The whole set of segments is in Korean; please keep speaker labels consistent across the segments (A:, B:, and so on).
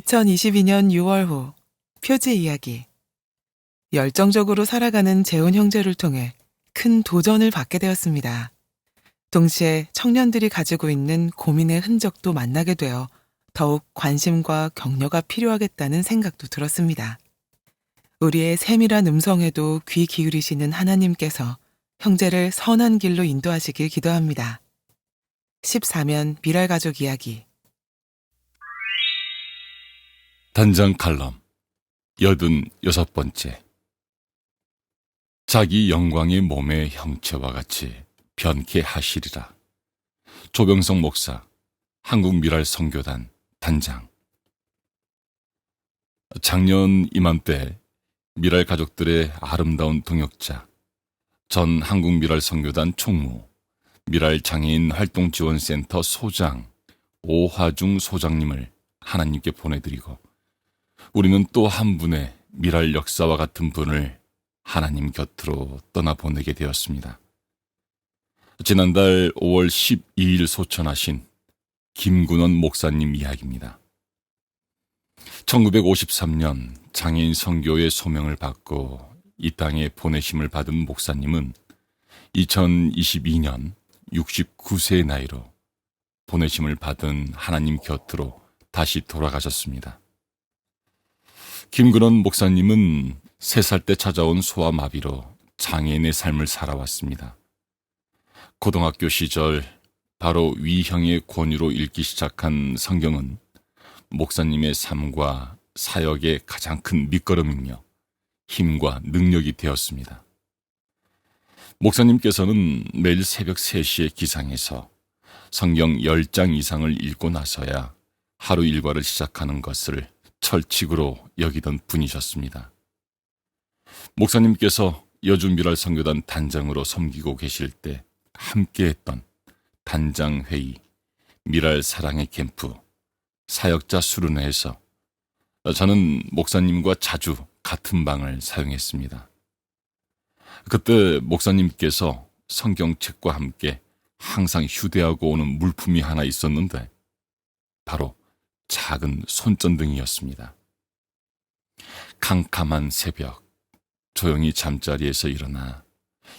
A: 2022년 6월 후 표지 이야기. 열정적으로 살아가는 재훈 형제를 통해 큰 도전을 받게 되었습니다. 동시에 청년들이 가지고 있는 고민의 흔적도 만나게 되어 더욱 관심과 격려가 필요하겠다는 생각도 들었습니다. 우리의 세밀한 음성에도 귀 기울이시는 하나님께서 형제를 선한 길로 인도하시길 기도합니다. 14면 미랄가족 이야기.
B: 단장 칼럼 86번째. 자기 영광의 몸의 형체와 같이 변케 하시리라. 조병성 목사, 한국미랄 선교단 단장. 작년 이맘때 미랄 가족들의 아름다운 동역자, 전 한국미랄 선교단 총무, 미랄 장애인 활동지원센터 소장 오화중 소장님을 하나님께 보내드리고, 우리는 또 한 분의 미랄 역사와 같은 분을 하나님 곁으로 떠나보내게 되었습니다. 지난달 5월 12일 소천하신 김군원 목사님 이야기입니다. 1953년 장애인 선교의 소명을 받고 이 땅에 보내심을 받은 목사님은 2022년 69세의 나이로 보내심을 받은 하나님 곁으로 다시 돌아가셨습니다. 김근원 목사님은 3살 때 찾아온 소아마비로 장애인의 삶을 살아왔습니다. 고등학교 시절 바로 위형의 권유로 읽기 시작한 성경은 목사님의 삶과 사역의 가장 큰 밑거름이며 힘과 능력이 되었습니다. 목사님께서는 매일 새벽 3시에 기상해서 성경 10장 이상을 읽고 나서야 하루 일과를 시작하는 것을 철칙으로 여기던 분이셨습니다. 목사님께서 여주미랄 선교단 단장으로 섬기고 계실 때 함께했던 단장회의, 미랄 사랑의 캠프, 사역자 수련회에서 저는 목사님과 자주 같은 방을 사용했습니다. 그때 목사님께서 성경책과 함께 항상 휴대하고 오는 물품이 하나 있었는데 바로 작은 손전등이었습니다. 캄캄한 새벽, 조용히 잠자리에서 일어나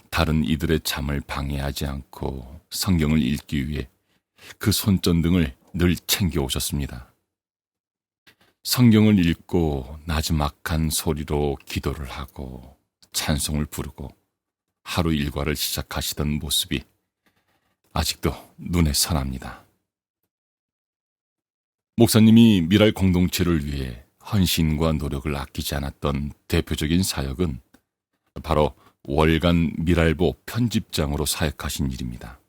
B: 다른 이들의 잠을 방해하지 않고 성경을 읽기 위해 그 손전등을 늘 챙겨오셨습니다. 성경을 읽고 나지막한 소리로 기도를 하고 찬송을 부르고 하루 일과를 시작하시던 모습이 아직도 눈에 선합니다. 목사님이 미랄 공동체를 위해 헌신과 노력을 아끼지 않았던 대표적인 사역은 바로 월간 미랄보 편집장으로 사역하신 일입니다.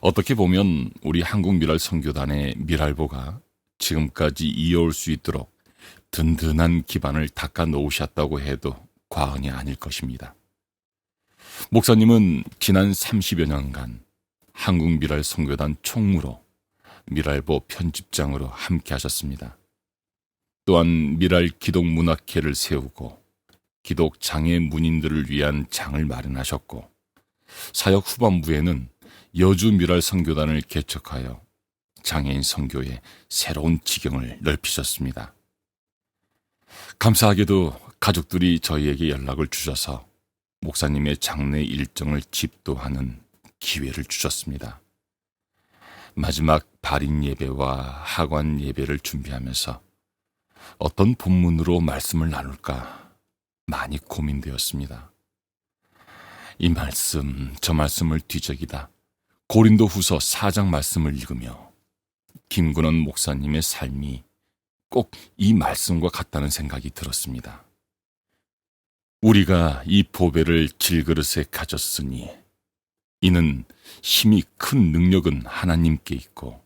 B: 어떻게 보면 우리 한국미랄 선교단의 미랄보가 지금까지 이어올 수 있도록 든든한 기반을 닦아 놓으셨다고 해도 과언이 아닐 것입니다. 목사님은 지난 30여 년간 한국미랄 선교단 총무로 미랄보 편집장으로 함께 하셨습니다. 또한 미랄 기독문학회를 세우고 기독 장애 문인들을 위한 장을 마련하셨고, 사역 후반부에는 여주 미랄 선교단을 개척하여 장애인 선교의 새로운 지경을 넓히셨습니다. 감사하게도 가족들이 저희에게 연락을 주셔서 목사님의 장례 일정을 집도하는 기회를 주셨습니다. 마지막 발인 예배와 하관 예배를 준비하면서 어떤 본문으로 말씀을 나눌까 많이 고민되었습니다. 이 말씀, 저 말씀을 뒤적이다 고린도 후서 4장 말씀을 읽으며 김근원 목사님의 삶이 꼭 이 말씀과 같다는 생각이 들었습니다. 우리가 이 보배를 질그릇에 가졌으니 이는 심히 큰 능력은 하나님께 있고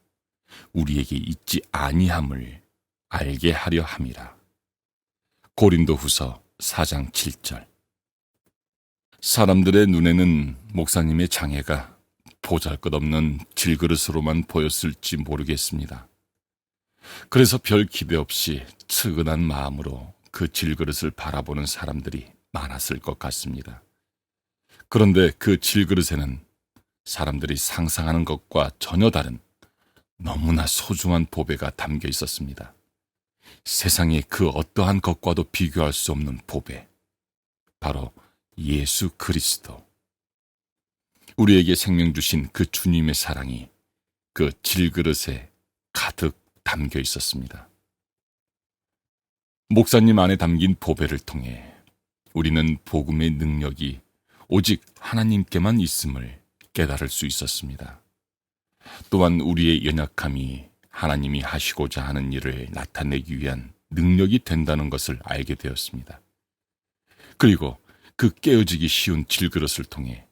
B: 우리에게 있지 아니함을 알게 하려 함이라. 고린도 후서 4장 7절. 사람들의 눈에는 목사님의 장애가 보잘것없는 질그릇으로만 보였을지 모르겠습니다. 그래서 별 기대 없이 측은한 마음으로 그 질그릇을 바라보는 사람들이 많았을 것 같습니다. 그런데 그 질그릇에는 사람들이 상상하는 것과 전혀 다른 너무나 소중한 보배가 담겨 있었습니다. 세상의 그 어떠한 것과도 비교할 수 없는 보배, 바로 예수 그리스도. 우리에게 생명 주신 그 주님의 사랑이 그 질그릇에 가득 담겨 있었습니다. 목사님 안에 담긴 보배를 통해 우리는 복음의 능력이 오직 하나님께만 있음을 깨달을 수 있었습니다. 또한 우리의 연약함이 하나님이 하시고자 하는 일을 나타내기 위한 능력이 된다는 것을 알게 되었습니다. 그리고 그 깨어지기 쉬운 질그릇을 통해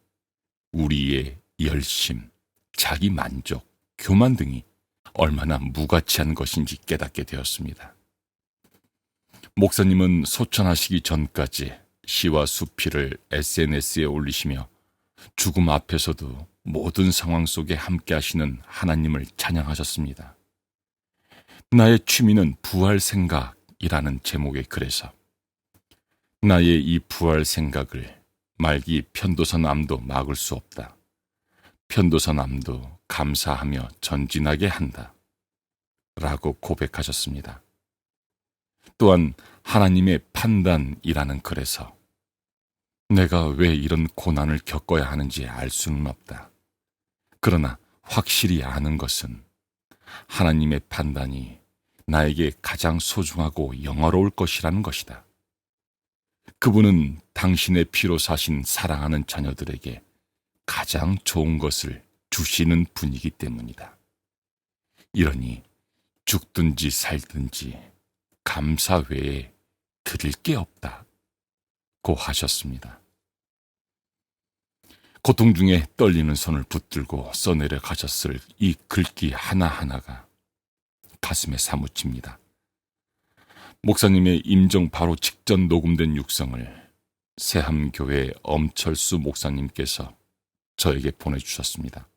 B: 우리의 열심, 자기 만족, 교만 등이 얼마나 무가치한 것인지 깨닫게 되었습니다. 목사님은 소천하시기 전까지 시와 수필을 SNS에 올리시며 죽음 앞에서도 모든 상황 속에 함께 하시는 하나님을 찬양하셨습니다. 나의 취미는 부활 생각이라는 제목의 글에서 나의 이 부활 생각을 말기 편도선 암도 막을 수 없다. 편도선 암도 감사하며 전진하게 한다. 라고 고백하셨습니다. 또한 하나님의 판단이라는 글에서 내가 왜 이런 고난을 겪어야 하는지 알 수는 없다. 그러나 확실히 아는 것은 하나님의 판단이 나에게 가장 소중하고 영화로울 것이라는 것이다. 그분은 당신의 피로 사신 사랑하는 자녀들에게 가장 좋은 것을 주시는 분이기 때문이다. 이러니 죽든지 살든지 감사 외에 드릴 게 없다. 고 하셨습니다. 고통 중에 떨리는 손을 붙들고 써내려 가셨을 이 글귀 하나하나가 가슴에 사무칩니다. 목사님의 임종 바로 직전 녹음된 육성을 새함교회 엄철수 목사님께서 저에게 보내주셨습니다.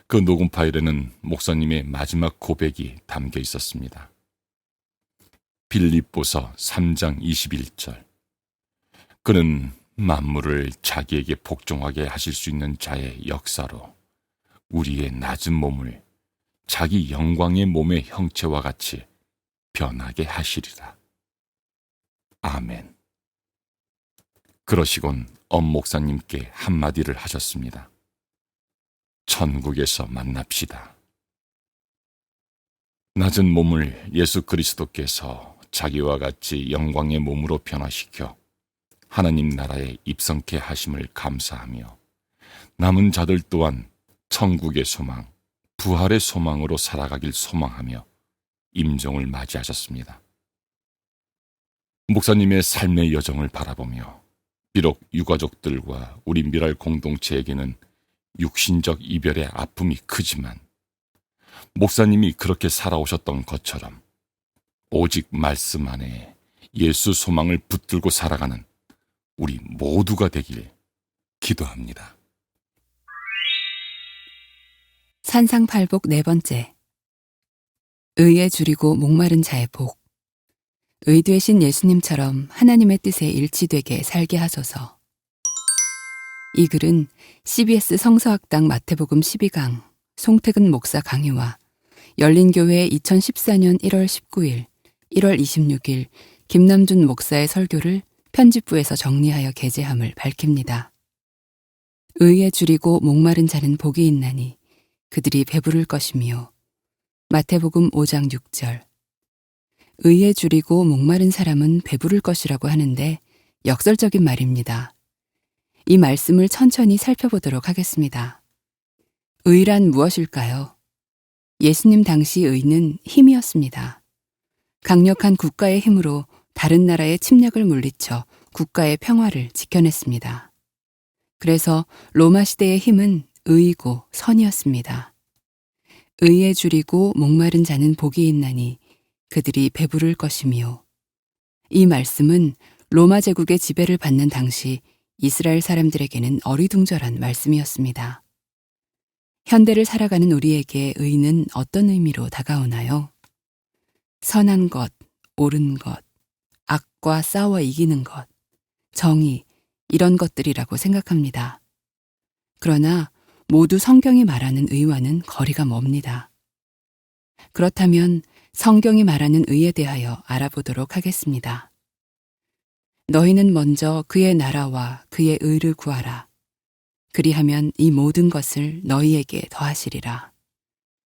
B: 그 녹음 파일에는 목사님의 마지막 고백이 담겨 있었습니다. 빌립보서 3장 21절. 그는 만물을 자기에게 복종하게 하실 수 있는 자의 역사로 우리의 낮은 몸을 자기 영광의 몸의 형체와 같이 변하게 하시리라. 아멘. 그러시곤 엄 목사님께 한마디를 하셨습니다. 천국에서 만납시다. 낮은 몸을 예수 그리스도께서 자기와 같이 영광의 몸으로 변화시켜 하나님 나라에 입성케 하심을 감사하며 남은 자들 또한 천국의 소망, 부활의 소망으로 살아가길 소망하며 임종을 맞이하셨습니다. 목사님의 삶의 여정을 바라보며 비록 유가족들과 우리 미랄 공동체에게는 육신적 이별의 아픔이 크지만 목사님이 그렇게 살아오셨던 것처럼 오직 말씀 안에 예수 소망을 붙들고 살아가는 우리 모두가 되길 기도합니다.
C: 산상팔복 4번째. 의에 줄이고 목마른 자의 복. 의 되신 예수님처럼 하나님의 뜻에 일치되게 살게 하소서. 이 글은 CBS 성서학당 마태복음 12강 송태근 목사 강의와 열린교회 2014년 1월 19일, 1월 26일 김남준 목사의 설교를 편집부에서 정리하여 게재함을 밝힙니다. 의에 줄이고 목마른 자는 복이 있나니 그들이 배부를 것이며 마태복음 5장 6절. 의에 줄이고 목마른 사람은 배부를 것이라고 하는데 역설적인 말입니다. 이 말씀을 천천히 살펴보도록 하겠습니다. 의란 무엇일까요? 예수님 당시 의는 힘이었습니다. 강력한 국가의 힘으로 다른 나라의 침략을 물리쳐 국가의 평화를 지켜냈습니다. 그래서 로마 시대의 힘은 의이고 선이었습니다. 의에 줄이고 목마른 자는 복이 있나니 그들이 배부를 것이며, 이 말씀은 로마 제국의 지배를 받는 당시 이스라엘 사람들에게는 어리둥절한 말씀이었습니다. 현대를 살아가는 우리에게 의는 어떤 의미로 다가오나요? 선한 것, 옳은 것, 악과 싸워 이기는 것, 정의, 이런 것들이라고 생각합니다. 그러나 모두 성경이 말하는 의와는 거리가 멉니다. 그렇다면 성경이 말하는 의에 대하여 알아보도록 하겠습니다. 너희는 먼저 그의 나라와 그의 의를 구하라. 그리하면 이 모든 것을 너희에게 더하시리라.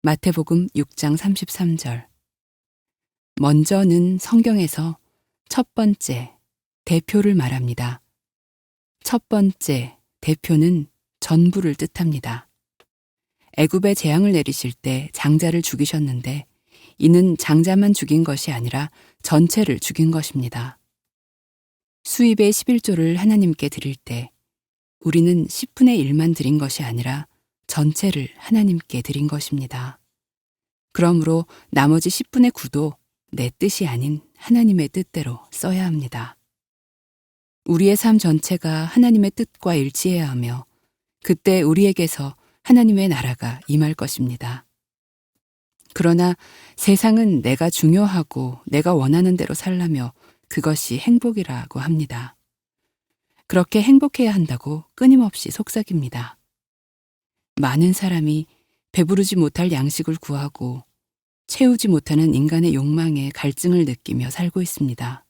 C: 마태복음 6장 33절. 먼저는 성경에서 첫 번째, 대표를 말합니다. 첫 번째, 대표는 전부를 뜻합니다. 애굽에 재앙을 내리실 때 장자를 죽이셨는데 이는 장자만 죽인 것이 아니라 전체를 죽인 것입니다. 수입의 11조를 하나님께 드릴 때 우리는 10분의 1만 드린 것이 아니라 전체를 하나님께 드린 것입니다. 그러므로 나머지 10분의 9도 내 뜻이 아닌 하나님의 뜻대로 써야 합니다. 우리의 삶 전체가 하나님의 뜻과 일치해야 하며 그때 우리에게서 하나님의 나라가 임할 것입니다. 그러나 세상은 내가 중요하고 내가 원하는 대로 살라며 그것이 행복이라고 합니다. 그렇게 행복해야 한다고 끊임없이 속삭입니다. 많은 사람이 배부르지 못할 양식을 구하고 채우지 못하는 인간의 욕망에 갈증을 느끼며 살고 있습니다.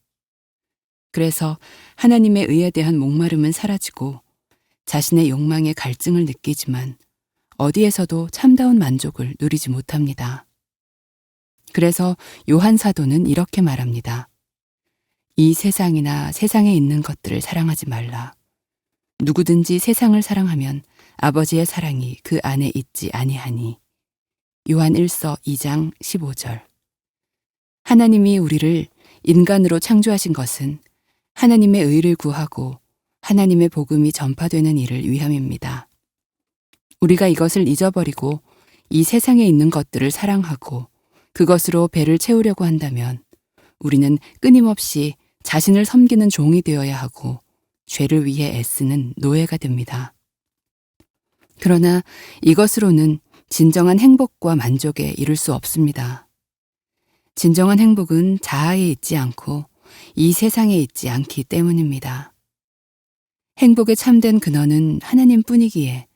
C: 그래서 하나님의 의에 대한 목마름은 사라지고 자신의 욕망에 갈증을 느끼지만 어디에서도 참다운 만족을 누리지 못합니다. 그래서 요한 사도는 이렇게 말합니다. 이 세상이나 세상에 있는 것들을 사랑하지 말라. 누구든지 세상을 사랑하면 아버지의 사랑이 그 안에 있지 아니하니. 요한 1서 2장 15절. 하나님이 우리를 인간으로 창조하신 것은 하나님의 의를 구하고 하나님의 복음이 전파되는 일을 위함입니다. 우리가 이것을 잊어버리고 이 세상에 있는 것들을 사랑하고 그것으로 배를 채우려고 한다면 우리는 끊임없이 자신을 섬기는 종이 되어야 하고 죄를 위해 애쓰는 노예가 됩니다. 그러나 이것으로는 진정한 행복과 만족에 이를 수 없습니다. 진정한 행복은 자아에 있지 않고 이 세상에 있지 않기 때문입니다. 행복의 참된 근원은 하나님뿐이기에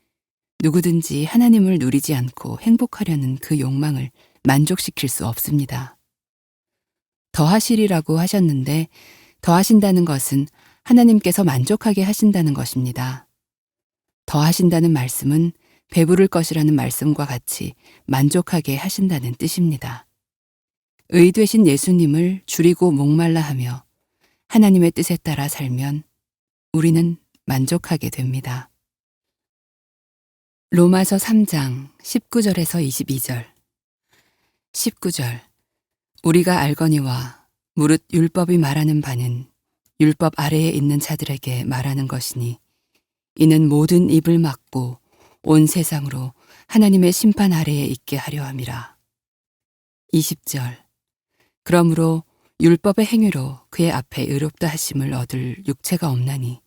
C: 누구든지 하나님을 누리지 않고 행복하려는 그 욕망을 만족시킬 수 없습니다. 더하시리라고 하셨는데 더하신다는 것은 하나님께서 만족하게 하신다는 것입니다. 더하신다는 말씀은 배부를 것이라는 말씀과 같이 만족하게 하신다는 뜻입니다. 의 되신 예수님을 줄이고 목말라 하며 하나님의 뜻에 따라 살면 우리는 만족하게 됩니다. 로마서 3장 19절에서 22절. 19절. 우리가 알거니와 무릇 율법이 말하는 바는 율법 아래에 있는 자들에게 말하는 것이니 이는 모든 입을 막고 온 세상으로 하나님의 심판 아래에 있게 하려 함이라. 20절. 그러므로 율법의 행위로 그의 앞에 의롭다 하심을 얻을 육체가 없나니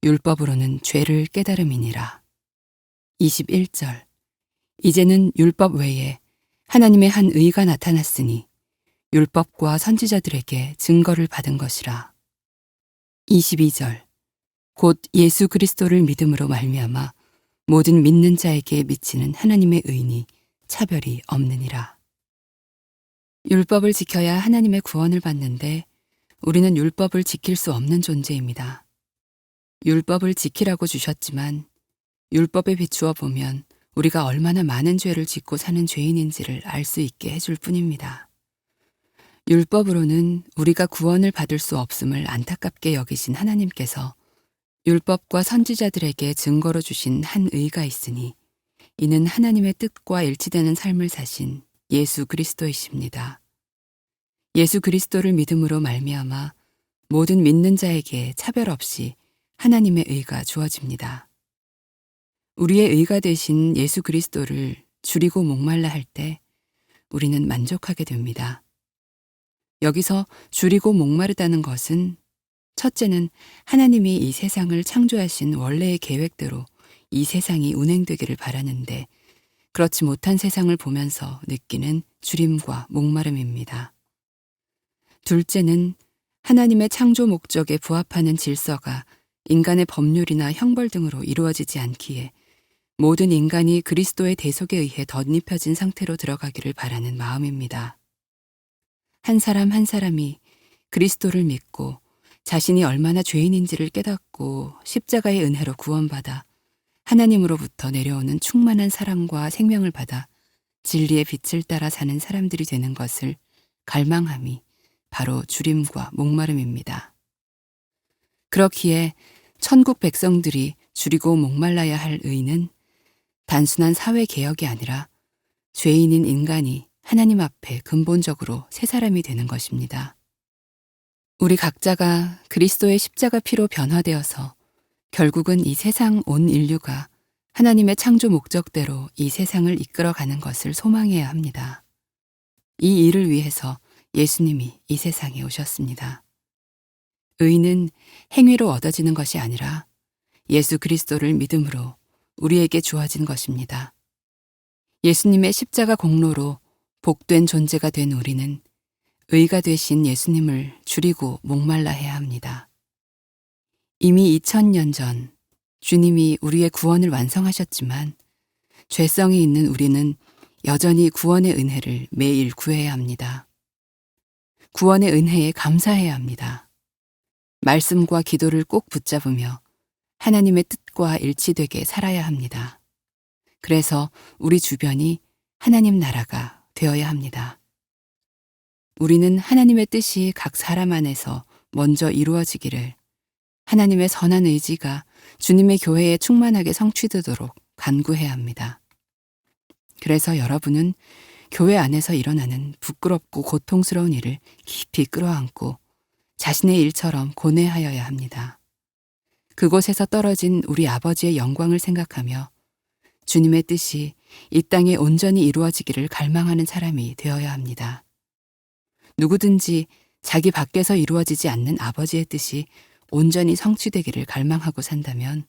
C: 율법으로는 죄를 깨달음이니라. 21절. 이제는 율법 외에 하나님의 한 의가 나타났으니 율법과 선지자들에게 증거를 받은 것이라. 22절. 곧 예수 그리스도를 믿음으로 말미암아 모든 믿는 자에게 미치는 하나님의 의니 차별이 없느니라. 율법을 지켜야 하나님의 구원을 받는데 우리는 율법을 지킬 수 없는 존재입니다. 율법을 지키라고 주셨지만 율법에 비추어 보면 우리가 얼마나 많은 죄를 짓고 사는 죄인인지를 알 수 있게 해줄 뿐입니다. 율법으로는 우리가 구원을 받을 수 없음을 안타깝게 여기신 하나님께서 율법과 선지자들에게 증거로 주신 한 의가 있으니 이는 하나님의 뜻과 일치되는 삶을 사신 예수 그리스도이십니다. 예수 그리스도를 믿음으로 말미암아 모든 믿는 자에게 차별 없이 하나님의 의가 주어집니다. 우리의 의가 되신 예수 그리스도를 줄이고 목말라 할 때 우리는 만족하게 됩니다. 여기서 줄이고 목마르다는 것은 첫째는 하나님이 이 세상을 창조하신 원래의 계획대로 이 세상이 운행되기를 바라는데 그렇지 못한 세상을 보면서 느끼는 줄임과 목마름입니다. 둘째는 하나님의 창조 목적에 부합하는 질서가 인간의 법률이나 형벌 등으로 이루어지지 않기에 모든 인간이 그리스도의 대속에 의해 덧입혀진 상태로 들어가기를 바라는 마음입니다. 한 사람 한 사람이 그리스도를 믿고 자신이 얼마나 죄인인지를 깨닫고 십자가의 은혜로 구원받아 하나님으로부터 내려오는 충만한 사랑과 생명을 받아 진리의 빛을 따라 사는 사람들이 되는 것을 갈망함이 바로 주림과 목마름입니다. 그렇기에 천국 백성들이 줄이고 목말라야 할 의는 단순한 사회 개혁이 아니라 죄인인 인간이 하나님 앞에 근본적으로 새 사람이 되는 것입니다. 우리 각자가 그리스도의 십자가 피로 변화되어서 결국은 이 세상 온 인류가 하나님의 창조 목적대로 이 세상을 이끌어가는 것을 소망해야 합니다. 이 일을 위해서 예수님이 이 세상에 오셨습니다. 의는 행위로 얻어지는 것이 아니라 예수 그리스도를 믿음으로 우리에게 주어진 것입니다. 예수님의 십자가 공로로 복된 존재가 된 우리는 의가 되신 예수님을 줄이고 목말라 해야 합니다. 이미 2000년 전 주님이 우리의 구원을 완성하셨지만 죄성이 있는 우리는 여전히 구원의 은혜를 매일 구해야 합니다. 구원의 은혜에 감사해야 합니다. 말씀과 기도를 꼭 붙잡으며 하나님의 뜻과 일치되게 살아야 합니다. 그래서 우리 주변이 하나님 나라가 되어야 합니다. 우리는 하나님의 뜻이 각 사람 안에서 먼저 이루어지기를 하나님의 선한 의지가 주님의 교회에 충만하게 성취되도록 간구해야 합니다. 그래서 여러분은 교회 안에서 일어나는 부끄럽고 고통스러운 일을 깊이 끌어안고 자신의 일처럼 고뇌하여야 합니다. 그곳에서 떨어진 우리 아버지의 영광을 생각하며 주님의 뜻이 이 땅에 온전히 이루어지기를 갈망하는 사람이 되어야 합니다. 누구든지 자기 밖에서 이루어지지 않는 아버지의 뜻이 온전히 성취되기를 갈망하고 산다면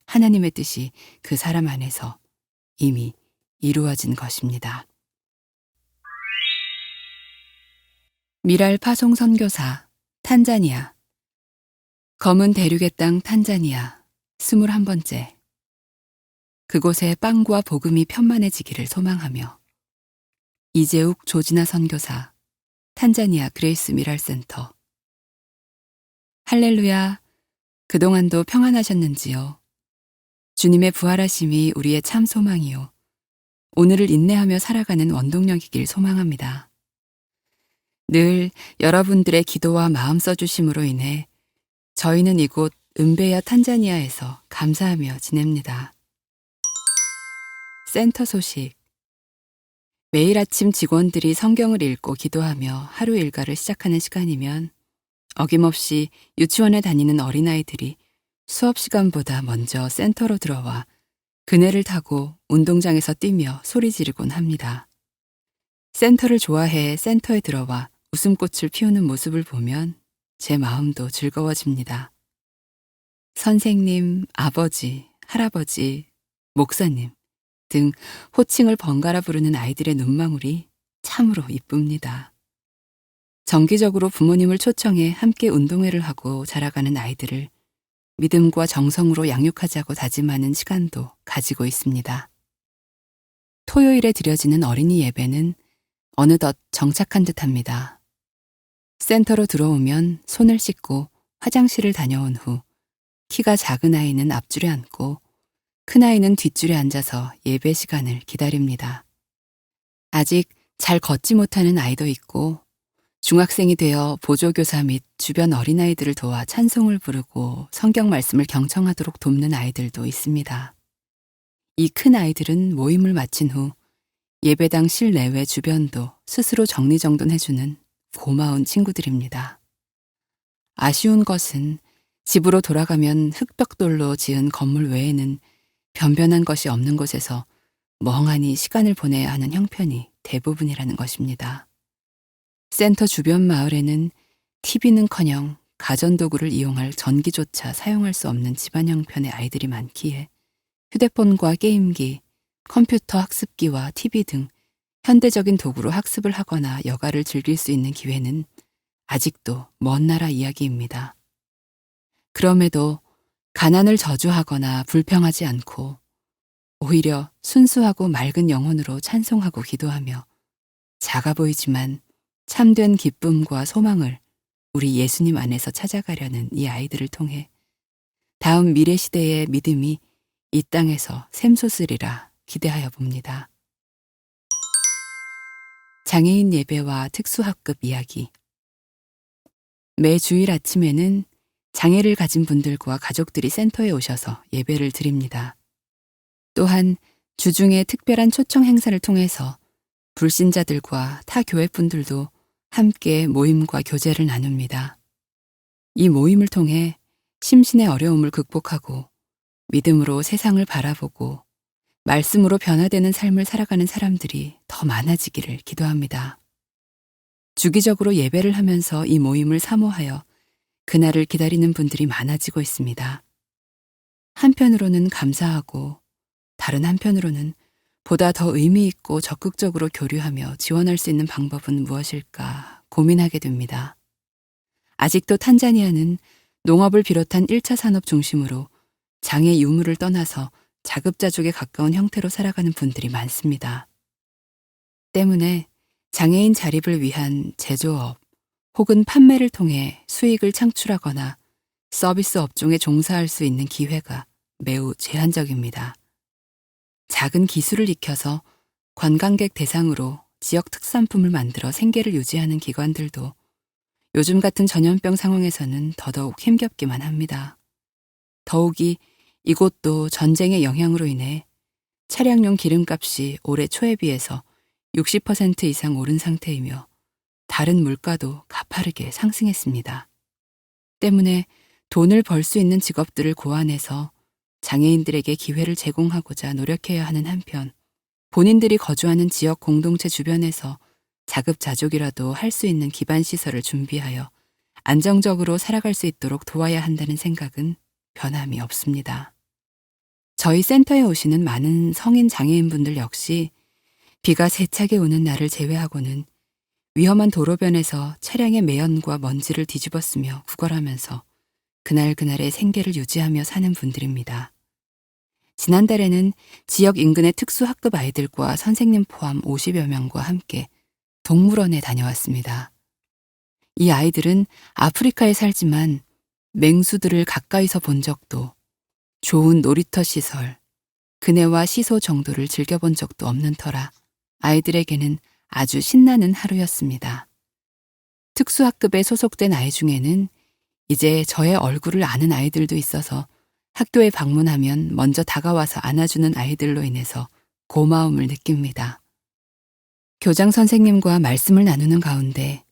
C: 하나님의 뜻이 그 사람 안에서 이미 이루어진 것입니다. 미랄 파송 선교사 탄자니아 검은 대륙의 땅 탄자니아 21번째 그곳에 빵과 복음이 편만해지기를 소망하며 이재욱 조진아 선교사 탄자니아 그레이스 미랄 센터 할렐루야, 그동안도 평안하셨는지요? 주님의 부활하심이 우리의 참 소망이요. 오늘을 인내하며 살아가는 원동력이길 소망합니다. 늘 여러분들의 기도와 마음 써주심으로 인해 저희는 이곳 은베야 탄자니아에서 감사하며 지냅니다. 센터 소식. 매일 아침 직원들이 성경을 읽고 기도하며 하루 일과를 시작하는 시간이면 어김없이 유치원에 다니는 어린아이들이 수업 시간보다 먼저 센터로 들어와 그네를 타고 운동장에서 뛰며 소리 지르곤 합니다. 센터를 좋아해 센터에 들어와 웃음꽃을 피우는 모습을 보면 제 마음도 즐거워집니다. 선생님, 아버지, 할아버지, 목사님 등 호칭을 번갈아 부르는 아이들의 눈망울이 참으로 이쁩니다. 정기적으로 부모님을 초청해 함께 운동회를 하고 자라가는 아이들을 믿음과 정성으로 양육하자고 다짐하는 시간도 가지고 있습니다. 토요일에 드려지는 어린이 예배는 어느덧 정착한 듯합니다. 센터로 들어오면 손을 씻고 화장실을 다녀온 후 키가 작은 아이는 앞줄에 앉고 큰 아이는 뒷줄에 앉아서 예배 시간을 기다립니다. 아직 잘 걷지 못하는 아이도 있고 중학생이 되어 보조교사 및 주변 어린아이들을 도와 찬송을 부르고 성경 말씀을 경청하도록 돕는 아이들도 있습니다. 이 큰 아이들은 모임을 마친 후 예배당 실내외 주변도 스스로 정리정돈해주는 고마운 친구들입니다. 아쉬운 것은 집으로 돌아가면 흙벽돌로 지은 건물 외에는 변변한 것이 없는 곳에서 멍하니 시간을 보내야 하는 형편이 대부분이라는 것입니다. 센터 주변 마을에는 TV는커녕 가전도구를 이용할 전기조차 사용할 수 없는 집안 형편의 아이들이 많기에 휴대폰과 게임기, 컴퓨터 학습기와 TV 등 현대적인 도구로 학습을 하거나 여가를 즐길 수 있는 기회는 아직도 먼 나라 이야기입니다. 그럼에도 가난을 저주하거나 불평하지 않고 오히려 순수하고 맑은 영혼으로 찬송하고 기도하며 작아 보이지만 참된 기쁨과 소망을 우리 예수님 안에서 찾아가려는 이 아이들을 통해 다음 미래 시대의 믿음이 이 땅에서 샘솟으리라 기대하여 봅니다. 장애인 예배와 특수학급 이야기. 매 주일 아침에는 장애를 가진 분들과 가족들이 센터에 오셔서 예배를 드립니다. 또한 주중에 특별한 초청 행사를 통해서 불신자들과 타 교회 분들도 함께 모임과 교제를 나눕니다. 이 모임을 통해 심신의 어려움을 극복하고 믿음으로 세상을 바라보고 말씀으로 변화되는 삶을 살아가는 사람들이 더 많아지기를 기도합니다. 주기적으로 예배를 하면서 이 모임을 사모하여 그날을 기다리는 분들이 많아지고 있습니다. 한편으로는 감사하고 다른 한편으로는 보다 더 의미 있고 적극적으로 교류하며 지원할 수 있는 방법은 무엇일까 고민하게 됩니다. 아직도 탄자니아는 농업을 비롯한 1차 산업 중심으로 장애 유무를 떠나서 자급자족에 가까운 형태로 살아가는 분들이 많습니다. 때문에 장애인 자립을 위한 제조업 혹은 판매를 통해 수익을 창출하거나 서비스 업종에 종사할 수 있는 기회가 매우 제한적입니다. 작은 기술을 익혀서 관광객 대상으로 지역 특산품을 만들어 생계를 유지하는 기관들도 요즘 같은 전염병 상황에서는 더더욱 힘겹기만 합니다. 더욱이 이곳도 전쟁의 영향으로 인해 차량용 기름값이 올해 초에 비해서 60% 이상 오른 상태이며 다른 물가도 가파르게 상승했습니다. 때문에 돈을 벌 수 있는 직업들을 고안해서 장애인들에게 기회를 제공하고자 노력해야 하는 한편 본인들이 거주하는 지역 공동체 주변에서 자급자족이라도 할 수 있는 기반 시설을 준비하여 안정적으로 살아갈 수 있도록 도와야 한다는 생각은 변함이 없습니다. 저희 센터에 오시는 많은 성인 장애인분들 역시 비가 세차게 오는 날을 제외하고는 위험한 도로변에서 차량의 매연과 먼지를 뒤집어쓰며 구걸하면서 그날그날의 생계를 유지하며 사는 분들입니다. 지난달에는 지역 인근의 특수학급 아이들과 선생님 포함 50여 명과 함께 동물원에 다녀왔습니다. 이 아이들은 아프리카에 살지만 맹수들을 가까이서 본 적도, 좋은 놀이터 시설, 그네와 시소 정도를 즐겨본 적도 없는 터라 아이들에게는 아주 신나는 하루였습니다. 특수학급에 소속된 아이 중에는 이제 저의 얼굴을 아는 아이들도 있어서 학교에 방문하면 먼저 다가와서 안아주는 아이들로 인해서 고마움을 느낍니다. 교장 선생님과 말씀을 나누는 가운데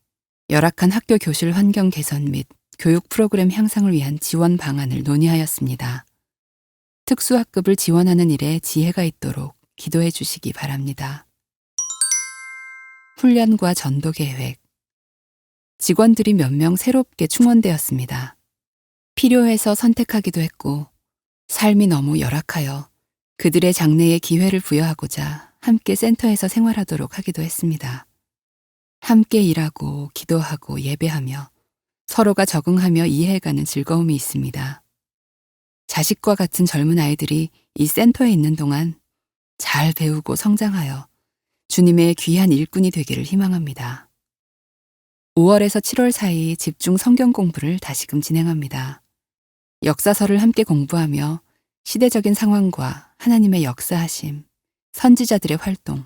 C: 열악한 학교 교실 환경 개선 및 교육 프로그램 향상을 위한 지원 방안을 논의하였습니다. 특수학급을 지원하는 일에 지혜가 있도록 기도해 주시기 바랍니다. 훈련과 전도 계획. 직원들이 몇 명 새롭게 충원되었습니다. 필요해서 선택하기도 했고 삶이 너무 열악하여 그들의 장래에 기회를 부여하고자 함께 센터에서 생활하도록 하기도 했습니다. 함께 일하고 기도하고 예배하며 서로가 적응하며 이해해가는 즐거움이 있습니다. 자식과 같은 젊은 아이들이 이 센터에 있는 동안 잘 배우고 성장하여 주님의 귀한 일꾼이 되기를 희망합니다. 5월에서 7월 사이 집중 성경 공부를 다시금 진행합니다. 역사서를 함께 공부하며 시대적인 상황과 하나님의 역사하심, 선지자들의 활동,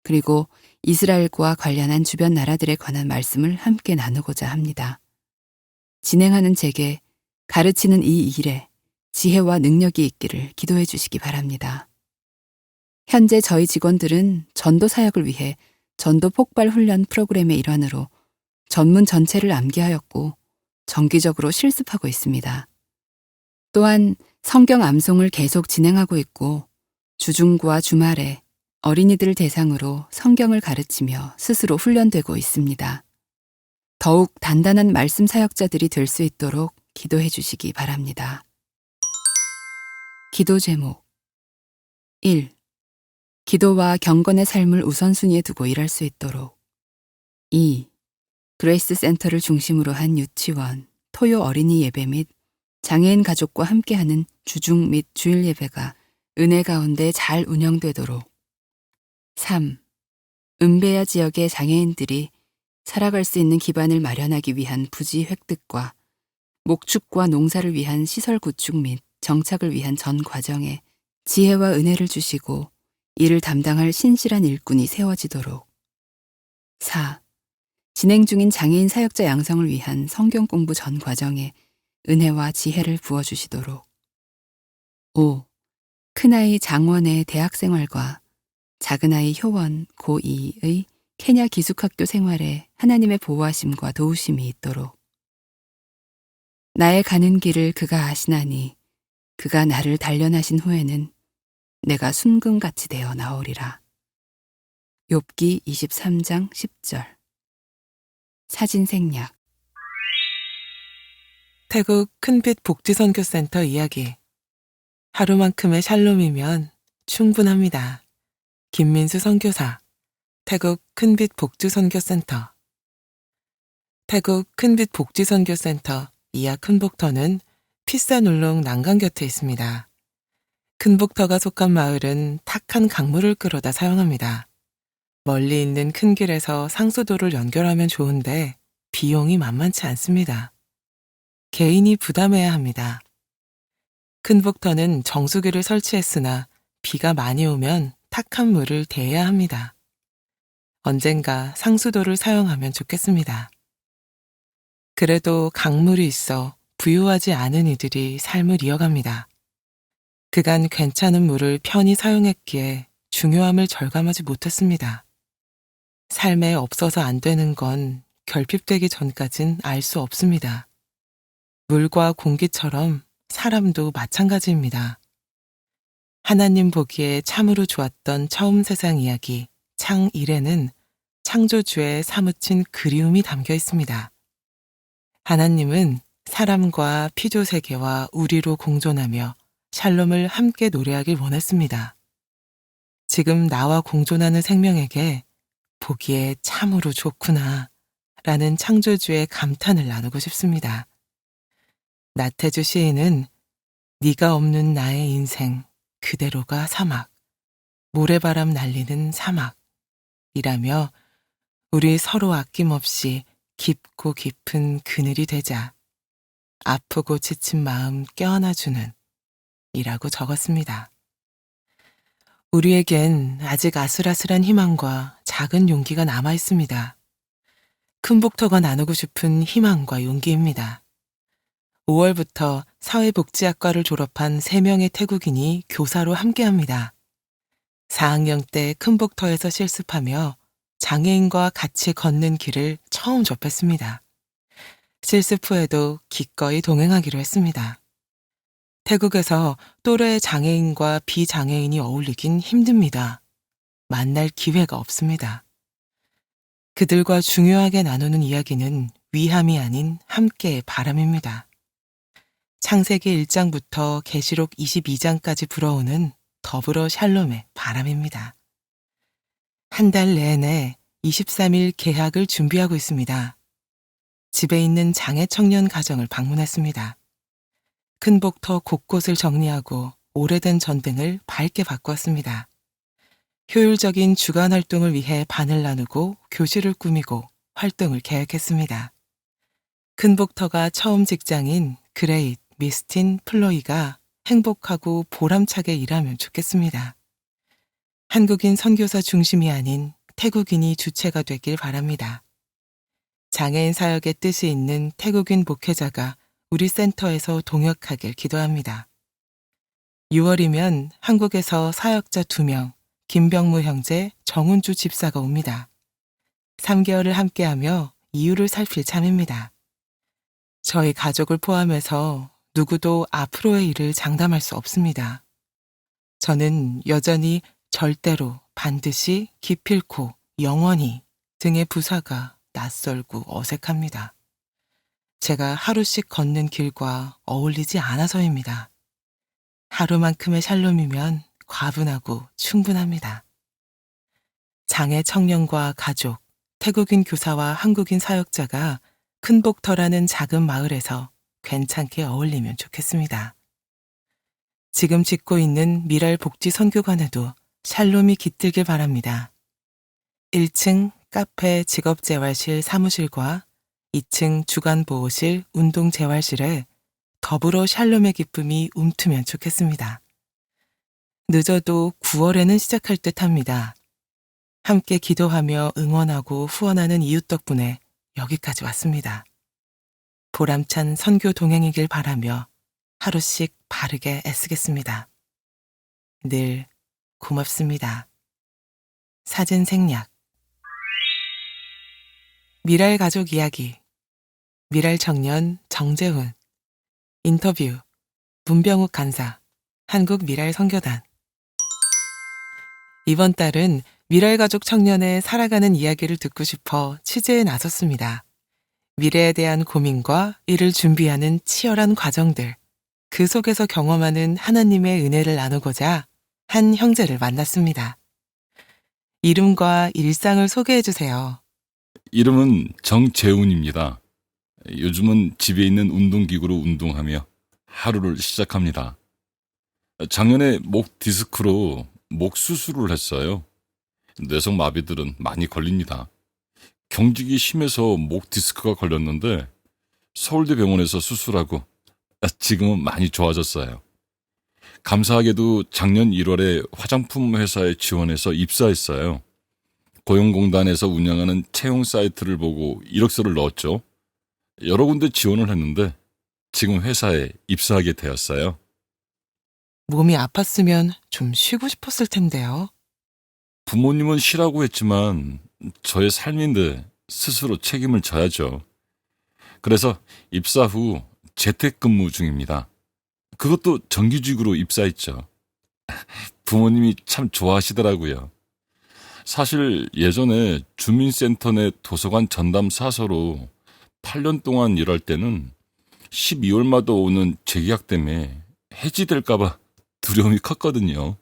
C: 그리고 이스라엘과 관련한 주변 나라들에 관한 말씀을 함께 나누고자 합니다. 진행하는 제게 가르치는 이 일에 지혜와 능력이 있기를 기도해 주시기 바랍니다. 현재 저희 직원들은 전도 사역을 위해 전도 폭발 훈련 프로그램의 일환으로 전문 전체를 암기하였고 정기적으로 실습하고 있습니다. 또한 성경 암송을 계속 진행하고 있고 주중과 주말에 어린이들 대상으로 성경을 가르치며 스스로 훈련되고 있습니다. 더욱 단단한 말씀 사역자들이 될 수 있도록 기도해 주시기 바랍니다. 기도 제목 1. 기도와 경건의 삶을 우선순위에 두고 일할 수 있도록 2. 그레이스 센터를 중심으로 한 유치원, 토요 어린이 예배 및 장애인 가족과 함께하는 주중 및 주일 예배가 은혜 가운데 잘 운영되도록 3. 은베야 지역의 장애인들이 살아갈 수 있는 기반을 마련하기 위한 부지 획득과 목축과 농사를 위한 시설 구축 및 정착을 위한 전 과정에 지혜와 은혜를 주시고 이를 담당할 신실한 일꾼이 세워지도록. 4. 진행 중인 장애인 사역자 양성을 위한 성경 공부 전 과정에 은혜와 지혜를 부어주시도록. 5. 큰아이 장원의 대학 생활과 작은아이 효원 고2의 케냐 기숙학교 생활에 하나님의 보호하심과 도우심이 있도록. 나의 가는 길을 그가 아시나니 그가 나를 단련하신 후에는 내가 순금같이 되어 나오리라. 욥기 23장 10절. 사진 생략.
A: 태국 큰빛 복지선교센터 이야기. 하루만큼의 샬롬이면 충분합니다. 김민수 선교사, 태국 큰빛 복지선교센터. 태국 큰빛 복지선교센터 이하 큰복터는 피사눌롱 난강 곁에 있습니다. 큰복터가 속한 마을은 탁한 강물을 끌어다 사용합니다. 멀리 있는 큰 길에서 상수도를 연결하면 좋은데 비용이 만만치 않습니다. 개인이 부담해야 합니다. 큰복터는 정수기를 설치했으나 비가 많이 오면 탁한 물을 대야 합니다. 언젠가 상수도를 사용하면 좋겠습니다. 그래도 강물이 있어 부유하지 않은 이들이 삶을 이어갑니다. 그간 괜찮은 물을 편히 사용했기에 중요함을 절감하지 못했습니다. 삶에 없어서 안 되는 건 결핍되기 전까진 알 수 없습니다. 물과 공기처럼 사람도 마찬가지입니다. 하나님 보기에 참으로 좋았던 처음 세상 이야기 창 1에는 창조주의 사무친 그리움이 담겨 있습니다. 하나님은 사람과 피조세계와 우리로 공존하며 샬롬을 함께 노래하길 원했습니다. 지금 나와 공존하는 생명에게 보기에 참으로 좋구나 라는 창조주의 감탄을 나누고 싶습니다. 나태주 시인은 네가 없는 나의 인생 그대로가 사막, 모래바람 날리는 사막이라며 우리 서로 아낌없이 깊고 깊은 그늘이 되자 아프고 지친 마음 껴안아주는 이라고 적었습니다. 우리에겐 아직 아슬아슬한 희망과 작은 용기가 남아 있습니다. 큰복터가 나누고 싶은 희망과 용기입니다. 5월부터 사회복지학과를 졸업한 3명의 태국인이 교사로 함께합니다. 4학년 때 큰복터에서 실습하며 장애인과 같이 걷는 길을 처음 접했습니다. 실습 후에도 기꺼이 동행하기로 했습니다. 태국에서 또래 장애인과 비장애인이 어울리긴 힘듭니다. 만날 기회가 없습니다. 그들과 중요하게 나누는 이야기는 위함이 아닌 함께의 바람입니다. 창세기 1장부터 계시록 22장까지 불어오는 더불어 샬롬의 바람입니다. 한 달 내내 23일 개학을 준비하고 있습니다. 집에 있는 장애 청년 가정을 방문했습니다. 큰복터 곳곳을 정리하고 오래된 전등을 밝게 바꾸었습니다. 효율적인 주간 활동을 위해 반을 나누고 교실을 꾸미고 활동을 계획했습니다. 큰복터가 처음 직장인 그레잇, 미스틴, 플로이가 행복하고 보람차게 일하면 좋겠습니다. 한국인 선교사 중심이 아닌 태국인이 주체가 되길 바랍니다. 장애인 사역의 뜻이 있는 태국인 목회자가 우리 센터에서 동역하길 기도합니다. 6월이면 한국에서 사역자 2명, 김병무 형제, 정운주 집사가 옵니다. 3개월을 함께하며 이유를 살필 참입니다. 저희 가족을 포함해서 누구도 앞으로의 일을 장담할 수 없습니다. 저는 여전히 절대로, 반드시, 기필코, 영원히 등의 부사가 낯설고 어색합니다. 제가 하루씩 걷는 길과 어울리지 않아서입니다. 하루만큼의 샬롬이면 과분하고 충분합니다. 장애 청년과 가족, 태국인 교사와 한국인 사역자가 큰복터라는 작은 마을에서 괜찮게 어울리면 좋겠습니다. 지금 짓고 있는 미랄 복지 선교관에도 샬롬이 깃들길 바랍니다. 1층 카페 직업재활실 사무실과 2층 주간보호실 운동재활실에 더불어 샬롬의 기쁨이 움트면 좋겠습니다. 늦어도 9월에는 시작할 듯 합니다. 함께 기도하며 응원하고 후원하는 이웃 덕분에 여기까지 왔습니다. 보람찬 선교 동행이길 바라며 하루씩 바르게 애쓰겠습니다. 늘 고맙습니다. 사진 생략. 미랄 가족 이야기. 미랄 청년 정재훈. 인터뷰. 문병욱 간사. 한국 미랄 선교단. 이번 달은 미랄 가족 청년의 살아가는 이야기를 듣고 싶어 취재에 나섰습니다. 미래에 대한 고민과 이를 준비하는 치열한 과정들, 그 속에서 경험하는 하나님의 은혜를 나누고자 한 형제를 만났습니다. 이름과 일상을 소개해 주세요.
B: 이름은 정재훈입니다. 요즘은 집에 있는 운동기구로 운동하며 하루를 시작합니다. 작년에 목 디스크로 목 수술을 했어요. 뇌성 마비들은 많이 걸립니다. 경직이 심해서 목 디스크가 걸렸는데 서울대 병원에서 수술하고 지금은 많이 좋아졌어요. 감사하게도 작년 1월에 화장품 회사에 지원해서 입사했어요. 고용공단에서 운영하는 채용 사이트를 보고 이력서를 넣었죠. 여러 군데 지원을 했는데 지금 회사에 입사하게 되었어요.
A: 몸이 아팠으면 좀 쉬고 싶었을 텐데요.
B: 부모님은 쉬라고 했지만 저의 삶인데 스스로 책임을 져야죠. 그래서 입사 후 재택근무 중입니다. 그것도 정규직으로 입사했죠. 부모님이 참 좋아하시더라고요. 사실 예전에 주민센터 내 도서관 전담 사서로 8년 동안 일할 때는 12월마다 오는 재계약 때문에 해지될까봐 두려움이 컸거든요.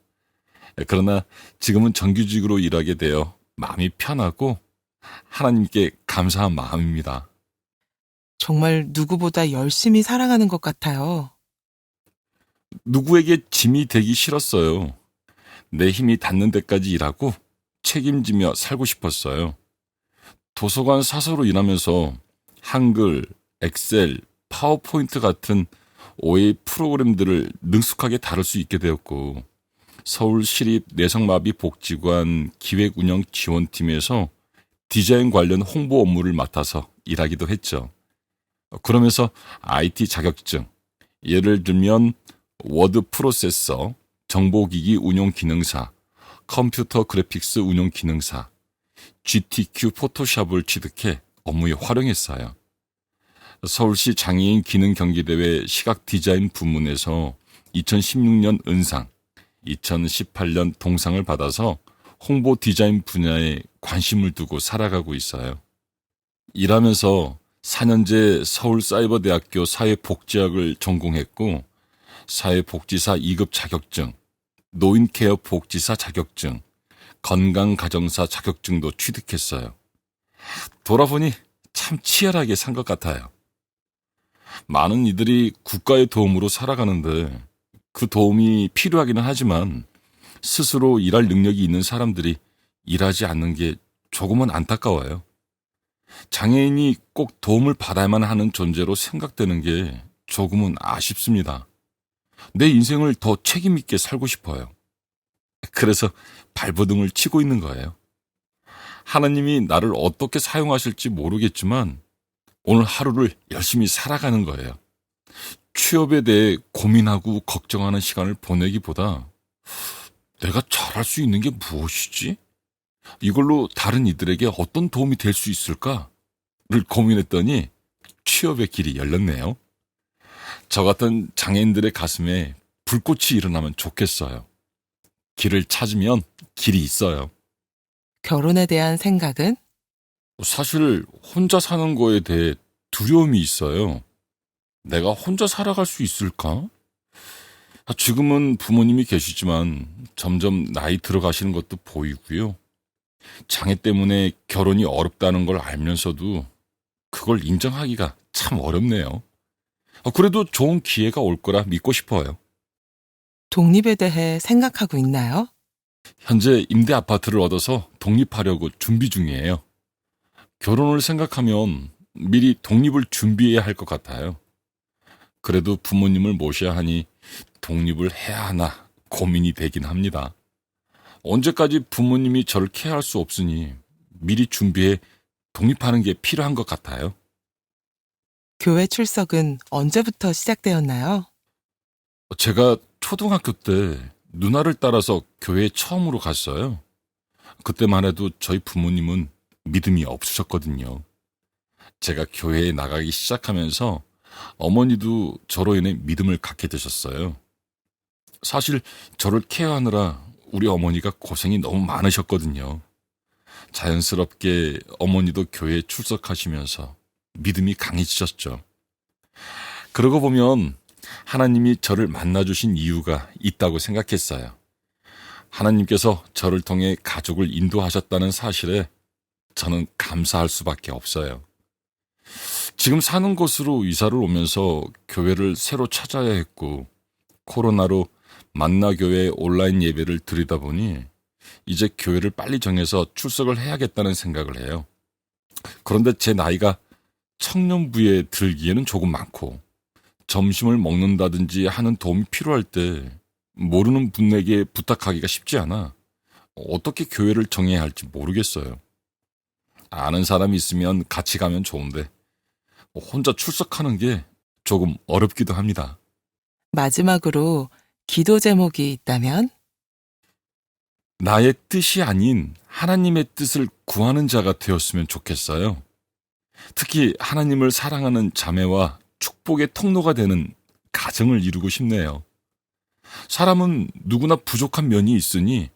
B: 그러나 지금은 정규직으로 일하게 되어 마음이 편하고 하나님께 감사한 마음입니다.
A: 정말 누구보다 열심히 살아가는 것 같아요.
B: 누구에게 짐이 되기 싫었어요. 내 힘이 닿는 데까지 일하고 책임지며 살고 싶었어요. 도서관 사서로 일하면서 한글, 엑셀, 파워포인트 같은 OA 프로그램들을 능숙하게 다룰 수 있게 되었고, 서울시립 뇌성마비 복지관 기획운영 지원팀에서 디자인 관련 홍보 업무를 맡아서 일하기도 했죠. 그러면서 IT 자격증, 예를 들면 워드 프로세서, 정보기기 운용 기능사, 컴퓨터 그래픽스 운용 기능사, GTQ 포토샵을 취득해 업무에 활용했어요. 서울시 장애인 기능 경기대회 시각 디자인 부문에서 2016년 은상, 2018년 동상을 받아서 홍보 디자인 분야에 관심을 두고 살아가고 있어요. 일하면서 4년제 서울사이버대학교 사회복지학을 전공했고, 사회복지사 2급 자격증, 노인케어 복지사 자격증, 건강가정사 자격증도 취득했어요. 돌아보니 참 치열하게 산 것 같아요. 많은 이들이 국가의 도움으로 살아가는데 그 도움이 필요하기는 하지만 스스로 일할 능력이 있는 사람들이 일하지 않는 게 조금은 안타까워요. 장애인이 꼭 도움을 받아야만 하는 존재로 생각되는 게 조금은 아쉽습니다. 내 인생을 더 책임있게 살고 싶어요. 그래서 발버둥을 치고 있는 거예요. 하나님이 나를 어떻게 사용하실지 모르겠지만 오늘 하루를 열심히 살아가는 거예요. 취업에 대해 고민하고 걱정하는 시간을 보내기보다 내가 잘할 수 있는 게 무엇이지? 이걸로 다른 이들에게 어떤 도움이 될 수 있을까를 고민했더니 취업의 길이 열렸네요. 저 같은 장애인들의 가슴에 불꽃이 일어나면 좋겠어요. 길을 찾으면 길이 있어요.
A: 결혼에 대한 생각은?
B: 사실 혼자 사는 거에 대해 두려움이 있어요. 내가 혼자 살아갈 수 있을까? 지금은 부모님이 계시지만 점점 나이 들어가시는 것도 보이고요. 장애 때문에 결혼이 어렵다는 걸 알면서도 그걸 인정하기가 참 어렵네요. 그래도 좋은 기회가 올 거라 믿고 싶어요.
A: 독립에 대해 생각하고 있나요?
B: 현재 임대 아파트를 얻어서 독립하려고 준비 중이에요. 결혼을 생각하면 미리 독립을 준비해야 할 것 같아요. 그래도 부모님을 모셔야 하니 독립을 해야 하나 고민이 되긴 합니다. 언제까지 부모님이 저를 케어할 수 없으니 미리 준비해 독립하는 게 필요한 것 같아요.
A: 교회 출석은 언제부터 시작되었나요?
B: 제가 초등학교 때 누나를 따라서 교회에 처음으로 갔어요. 그때만 해도 저희 부모님은 믿음이 없으셨거든요. 제가 교회에 나가기 시작하면서 어머니도 저로 인해 믿음을 갖게 되셨어요. 사실 저를 케어하느라 우리 어머니가 고생이 너무 많으셨거든요. 자연스럽게 어머니도 교회에 출석하시면서 믿음이 강해지셨죠. 그러고 보면 하나님이 저를 만나주신 이유가 있다고 생각했어요. 하나님께서 저를 통해 가족을 인도하셨다는 사실에 저는 감사할 수밖에 없어요. 지금 사는 곳으로 이사를 오면서 교회를 새로 찾아야 했고, 코로나로 만나교회 온라인 예배를 드리다 보니 이제 교회를 빨리 정해서 출석을 해야겠다는 생각을 해요. 그런데 제 나이가 청년부에 들기에는 조금 많고, 점심을 먹는다든지 하는 도움이 필요할 때 모르는 분에게 부탁하기가 쉽지 않아 어떻게 교회를 정해야 할지 모르겠어요. 아는 사람이 있으면 같이 가면 좋은데 혼자 출석하는 게 조금 어렵기도 합니다.
A: 마지막으로 기도 제목이 있다면?
B: 나의 뜻이 아닌 하나님의 뜻을 구하는 자가 되었으면 좋겠어요. 특히 하나님을 사랑하는 자매와 축복의 통로가 되는 가정을 이루고 싶네요. 사람은 누구나 부족한 면이 있으니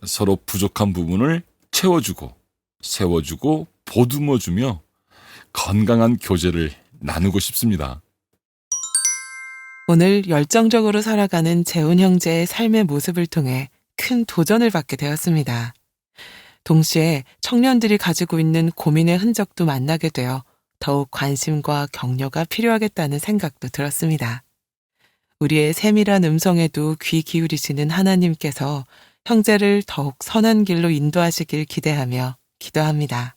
B: 서로 부족한 부분을 채워주고 세워주고 보듬어주며 건강한 교제를 나누고 싶습니다.
A: 오늘 열정적으로 살아가는 재훈 형제의 삶의 모습을 통해 큰 도전을 받게 되었습니다. 동시에 청년들이 가지고 있는 고민의 흔적도 만나게 되어 더욱 관심과 격려가 필요하겠다는 생각도 들었습니다. 우리의 세밀한 음성에도 귀 기울이시는 하나님께서 형제를 더욱 선한 길로 인도하시길 기대하며 기도합니다.